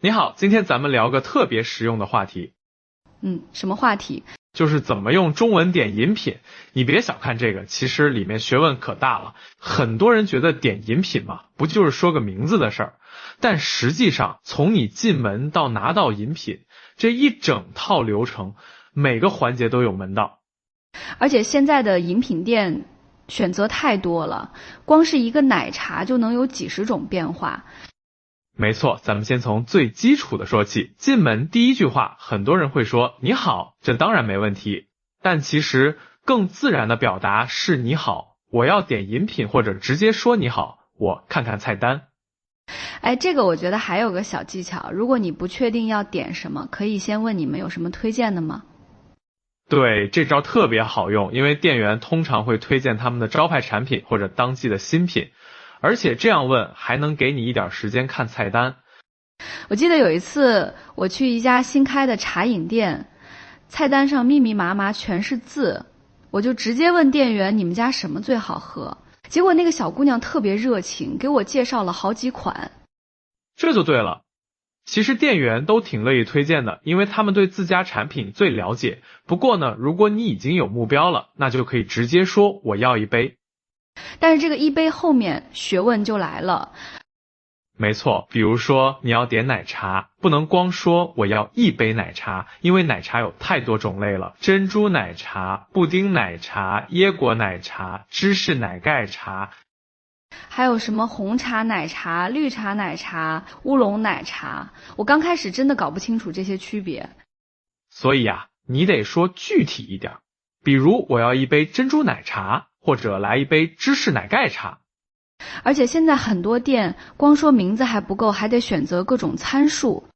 你好，今天咱们聊个特别实用的话题，什么话题？就是怎么用中文点饮品。你别小看这个，其实里面学问可大了。很多人觉得点饮品嘛，不就是说个名字的事儿，但实际上从你进门到拿到饮品，这一整套流程，每个环节都有门道。而且现在的饮品店选择太多了，光是一个奶茶就能有几十种变化。没错，咱们先从最基础的说起。进门第一句话，很多人会说你好，这当然没问题。但其实更自然的表达是你好，我要点饮品，或者直接说你好，我看看菜单。这个我觉得还有个小技巧，如果你不确定要点什么，可以先问你们有什么推荐的吗？对，这招特别好用，因为店员通常会推荐他们的招牌产品或者当季的新品。而且这样问还能给你一点时间看菜单。我记得有一次我去一家新开的茶饮店，菜单上密密麻麻全是字，我就直接问店员你们家什么最好喝，结果那个小姑娘特别热情，给我介绍了好几款。这就对了，其实店员都挺乐意推荐的，因为他们对自家产品最了解。不过呢，如果你已经有目标了，那就可以直接说我要一杯。但是这个一杯后面学问就来了。没错，比如说你要点奶茶，不能光说我要一杯奶茶，因为奶茶有太多种类了，珍珠奶茶、布丁奶茶、椰果奶茶、芝士奶盖茶，还有什么红茶奶茶、绿茶奶茶、乌龙奶茶，我刚开始真的搞不清楚这些区别。所以你得说具体一点，比如我要一杯珍珠奶茶，或者来一杯芝士奶盖茶。而且现在很多店光说名字还不够，还得选择各种参数。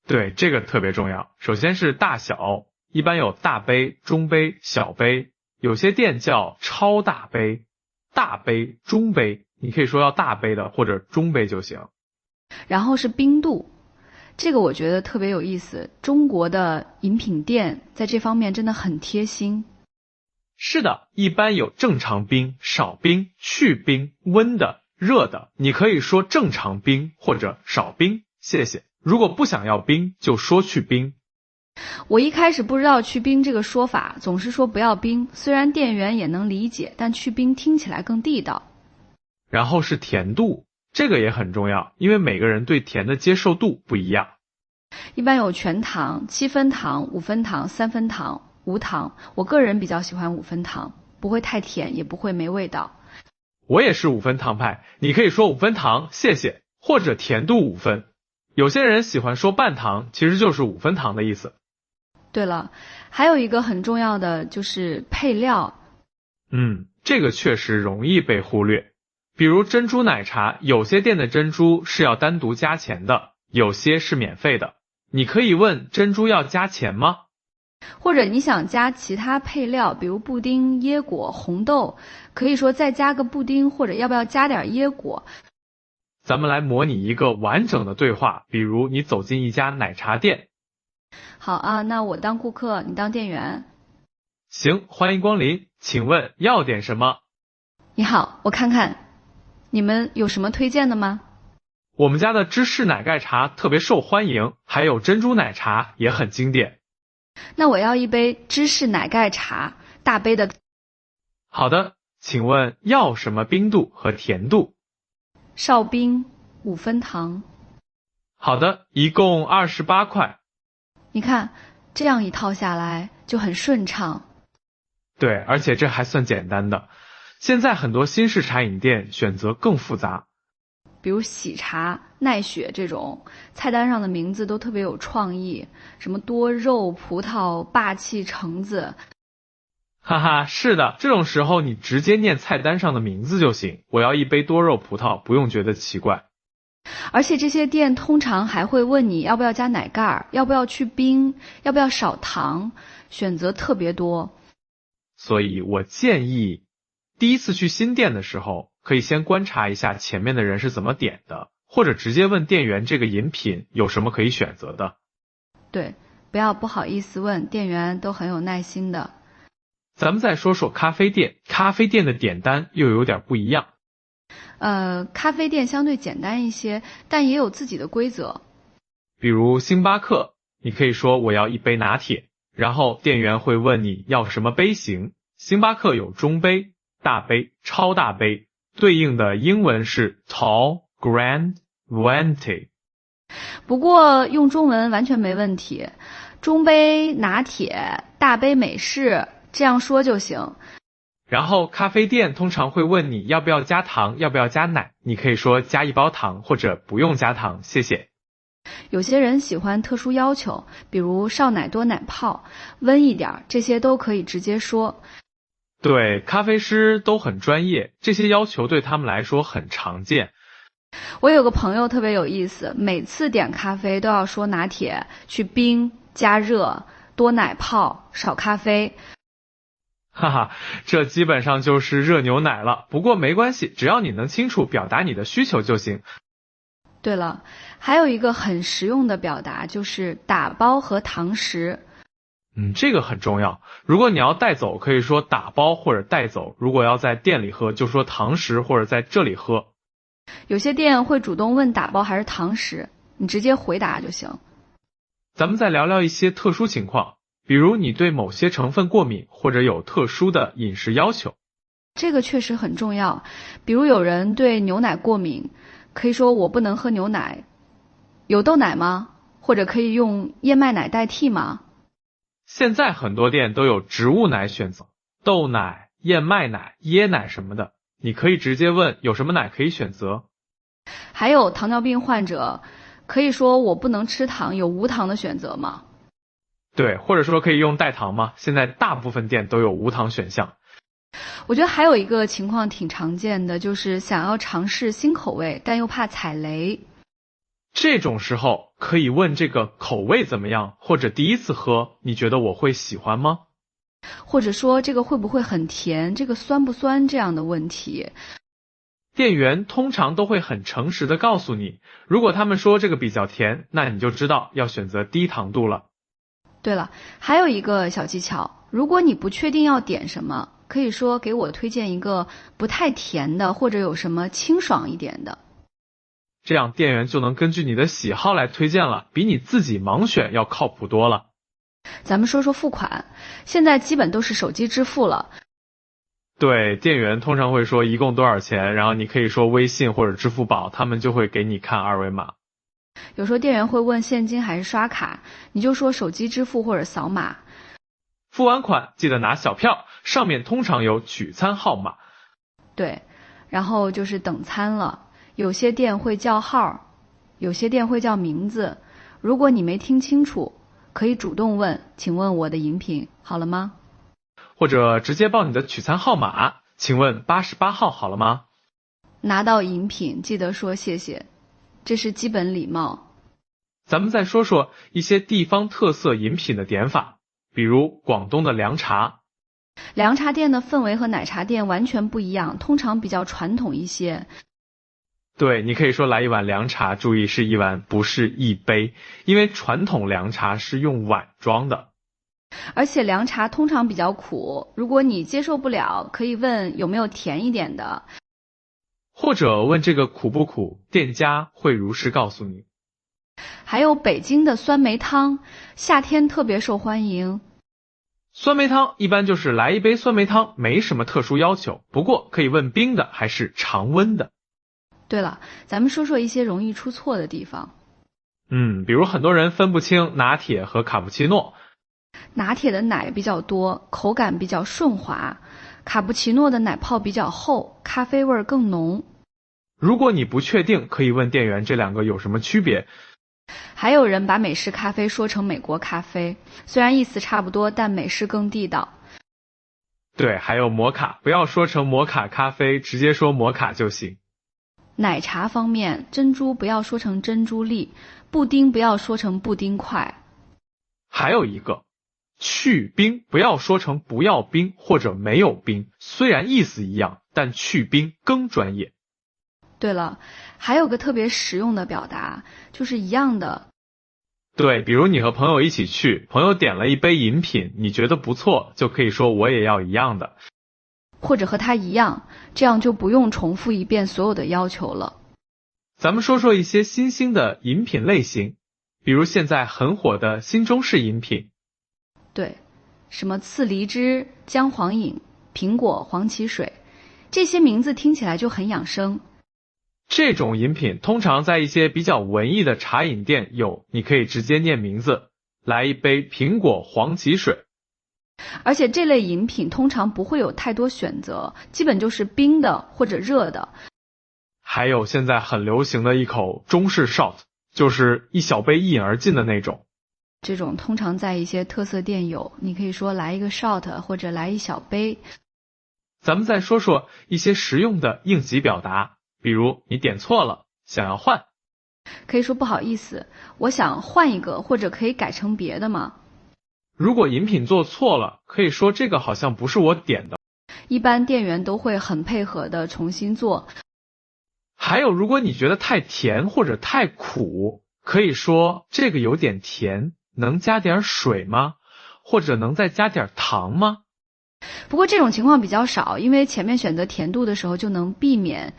对，这个特别重要。首先是大小，一般有大杯、中杯、小杯，有些店叫超大杯、大杯、中杯，你可以说要大杯的或者中杯就行。然后是冰度，这个我觉得特别有意思，中国的饮品店在这方面真的很贴心。是的，一般有正常冰、少冰、去冰、温的、热的，你可以说正常冰或者少冰，谢谢。如果不想要冰，就说去冰。我一开始不知道去冰这个说法，总是说不要冰，虽然店员也能理解，但去冰听起来更地道。然后是甜度，这个也很重要，因为每个人对甜的接受度不一样。一般有全糖、7分糖、5分糖、3分糖、无糖，我个人比较喜欢5分糖，不会太甜，也不会没味道。我也是5分糖派，你可以说5分糖，谢谢，或者甜度5分。有些人喜欢说半糖，其实就是5分糖的意思。对了，还有一个很重要的就是配料。这个确实容易被忽略。比如珍珠奶茶，有些店的珍珠是要单独加钱的，有些是免费的。你可以问珍珠要加钱吗？或者你想加其他配料，比如布丁、椰果、红豆，可以说再加个布丁，或者要不要加点椰果。咱们来模拟一个完整的对话，比如你走进一家奶茶店。好啊，那我当顾客，你当店员。行，欢迎光临，请问要点什么？你好，我看看，你们有什么推荐的吗？我们家的芝士奶盖茶特别受欢迎，还有珍珠奶茶也很经典。那我要一杯芝士奶盖茶，大杯的。好的，请问要什么冰度和甜度？少冰，5分糖。好的，一共28块。你看，这样一套下来就很顺畅。对，而且这还算简单的。现在很多新式茶饮店选择更复杂，比如喜茶、奈雪这种，菜单上的名字都特别有创意，什么多肉、葡萄、霸气、橙子。哈哈，是的，这种时候你直接念菜单上的名字就行。我要一杯多肉葡萄，不用觉得奇怪。而且这些店通常还会问你要不要加奶盖，要不要去冰，要不要少糖，选择特别多。所以我建议，第一次去新店的时候，可以先观察一下前面的人是怎么点的，或者直接问店员这个饮品有什么可以选择的。对，不要不好意思问，店员都很有耐心的。咱们再说说咖啡店，咖啡店的点单又有点不一样。咖啡店相对简单一些，但也有自己的规则。比如星巴克，你可以说我要一杯拿铁，然后店员会问你要什么杯型。星巴克有中杯、大杯、超大杯，对应的英文是 tall, grand, venti。不过用中文完全没问题，中杯拿铁、大杯美式，这样说就行。然后咖啡店通常会问你要不要加糖，要不要加奶，你可以说加一包糖或者不用加糖，谢谢。有些人喜欢特殊要求，比如少奶多奶泡，温一点，这些都可以直接说。对，咖啡师都很专业，这些要求对他们来说很常见。我有个朋友特别有意思，每次点咖啡都要说拿铁，去冰、加热、多奶泡、少咖啡。哈哈，这基本上就是热牛奶了。不过没关系，只要你能清楚表达你的需求就行。对了，还有一个很实用的表达就是打包和堂食。这个很重要。如果你要带走，可以说打包或者带走；如果要在店里喝，就说堂食或者在这里喝。有些店会主动问打包还是堂食，你直接回答就行。咱们再聊聊一些特殊情况，比如你对某些成分过敏，或者有特殊的饮食要求。这个确实很重要，比如有人对牛奶过敏，可以说我不能喝牛奶。有豆奶吗？或者可以用燕麦奶代替吗？现在很多店都有植物奶选择，豆奶、燕麦奶、椰奶什么的，你可以直接问有什么奶可以选择。还有糖尿病患者，可以说我不能吃糖，有无糖的选择吗？对，或者说可以用代糖吗？现在大部分店都有无糖选项。我觉得还有一个情况挺常见的，就是想要尝试新口味，但又怕踩雷。这种时候可以问这个口味怎么样，或者第一次喝，你觉得我会喜欢吗？或者说这个会不会很甜，这个酸不酸这样的问题。店员通常都会很诚实的告诉你，如果他们说这个比较甜，那你就知道要选择低糖度了。对了，还有一个小技巧，如果你不确定要点什么，可以说给我推荐一个不太甜的，或者有什么清爽一点的。这样店员就能根据你的喜好来推荐了，比你自己盲选要靠谱多了。咱们说说付款，现在基本都是手机支付了。对，店员通常会说一共多少钱，然后你可以说微信或者支付宝，他们就会给你看二维码。有时候店员会问现金还是刷卡，你就说手机支付或者扫码。付完款记得拿小票，上面通常有取餐号码。对，然后就是等餐了。有些店会叫号，有些店会叫名字。如果你没听清楚，可以主动问，请问我的饮品好了吗？或者直接报你的取餐号码，请问88号好了吗？拿到饮品记得说谢谢，这是基本礼貌。咱们再说说一些地方特色饮品的点法，比如广东的凉茶。凉茶店的氛围和奶茶店完全不一样，通常比较传统一些。对，你可以说来一碗凉茶，注意是一碗，不是一杯，因为传统凉茶是用碗装的。而且凉茶通常比较苦，如果你接受不了，可以问有没有甜一点的。或者问这个苦不苦，店家会如实告诉你。还有北京的酸梅汤，夏天特别受欢迎。酸梅汤一般就是来一杯酸梅汤，没什么特殊要求，不过可以问冰的还是常温的。对了，咱们说说一些容易出错的地方。比如很多人分不清拿铁和卡布奇诺。拿铁的奶比较多，口感比较顺滑，卡布奇诺的奶泡比较厚，咖啡味更浓。如果你不确定，可以问店员这两个有什么区别。还有人把美式咖啡说成美国咖啡，虽然意思差不多，但美式更地道。对，还有摩卡，不要说成摩卡咖啡，直接说摩卡就行。奶茶方面，珍珠不要说成珍珠粒，布丁不要说成布丁块。还有一个，去冰不要说成不要冰或者没有冰，虽然意思一样，但去冰更专业。对了，还有个特别实用的表达，就是一样的。对，比如你和朋友一起去，朋友点了一杯饮品，你觉得不错，就可以说我也要一样的。或者和他一样，这样就不用重复一遍所有的要求了。咱们说说一些新兴的饮品类型。比如现在很火的新中式饮品。对，什么刺梨汁、姜黄饮、苹果黄芪水，这些名字听起来就很养生。这种饮品通常在一些比较文艺的茶饮店有，你可以直接念名字，来一杯苹果黄芪水。而且这类饮品通常不会有太多选择，基本就是冰的或者热的。还有现在很流行的一口中式 shot， 就是一小杯一饮而尽的那种。这种通常在一些特色店有，你可以说来一个 shot 或者来一小杯。咱们再说说一些实用的应急表达，比如你点错了，想要换，可以说不好意思，我想换一个，或者可以改成别的吗？如果饮品做错了，可以说这个好像不是我点的。一般店员都会很配合的重新做。还有，如果你觉得太甜或者太苦，可以说这个有点甜，能加点水吗？或者能再加点糖吗？不过这种情况比较少，因为前面选择甜度的时候就能避免。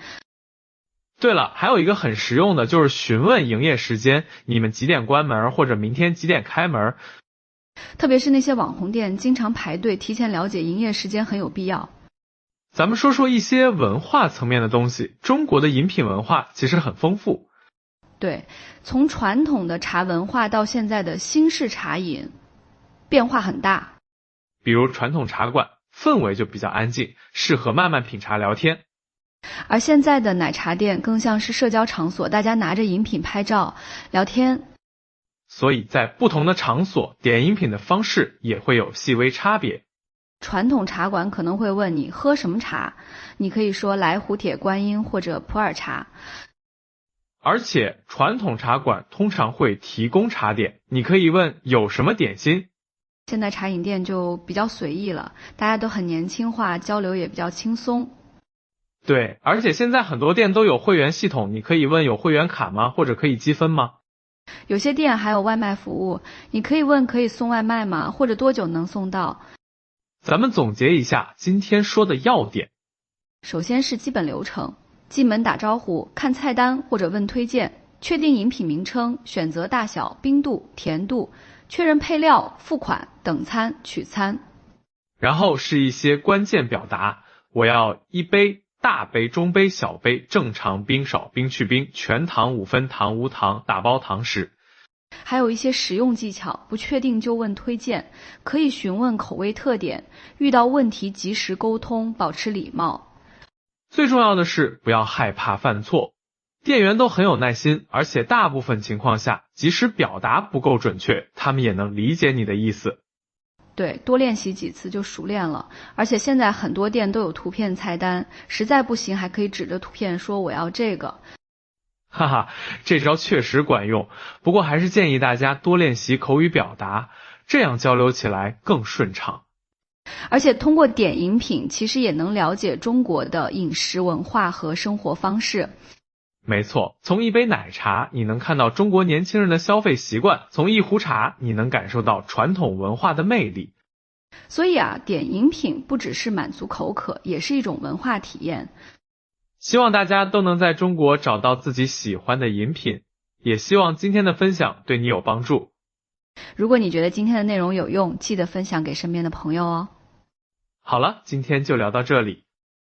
对了，还有一个很实用的，就是询问营业时间，你们几点关门，或者明天几点开门。特别是那些网红店经常排队，提前了解营业时间很有必要。咱们说说一些文化层面的东西，中国的饮品文化其实很丰富。对，从传统的茶文化到现在的新式茶饮，变化很大。比如传统茶馆，氛围就比较安静，适合慢慢品茶聊天。而现在的奶茶店更像是社交场所，大家拿着饮品拍照聊天。所以在不同的场所，点饮品的方式也会有细微差别。传统茶馆可能会问你喝什么茶，你可以说来壶铁观音或者普洱茶。而且传统茶馆通常会提供茶点，你可以问有什么点心。现在茶饮店就比较随意了，大家都很年轻化，交流也比较轻松。对，而且现在很多店都有会员系统，你可以问有会员卡吗？或者可以积分吗？有些店还有外卖服务，你可以问可以送外卖吗？或者多久能送到？咱们总结一下今天说的要点。首先是基本流程，进门打招呼，看菜单或者问推荐，确定饮品名称，选择大小、冰度、甜度，确认配料，付款，等餐，取餐。然后是一些关键表达，我要一杯、大杯、中杯、小杯，正常、冰少、冰去冰，全糖、5分糖、无糖、打包糖食。还有一些实用技巧，不确定就问推荐，可以询问口味特点，遇到问题及时沟通，保持礼貌。最重要的是不要害怕犯错，店员都很有耐心，而且大部分情况下，即使表达不够准确，他们也能理解你的意思。对，多练习几次就熟练了。而且现在很多店都有图片菜单，实在不行还可以指着图片说我要这个。哈哈，这招确实管用，不过还是建议大家多练习口语表达，这样交流起来更顺畅。而且通过点饮品，其实也能了解中国的饮食文化和生活方式。没错，从一杯奶茶，你能看到中国年轻人的消费习惯；从一壶茶，你能感受到传统文化的魅力。所以点饮品不只是满足口渴，也是一种文化体验。希望大家都能在中国找到自己喜欢的饮品，也希望今天的分享对你有帮助。如果你觉得今天的内容有用，记得分享给身边的朋友哦。好了，今天就聊到这里。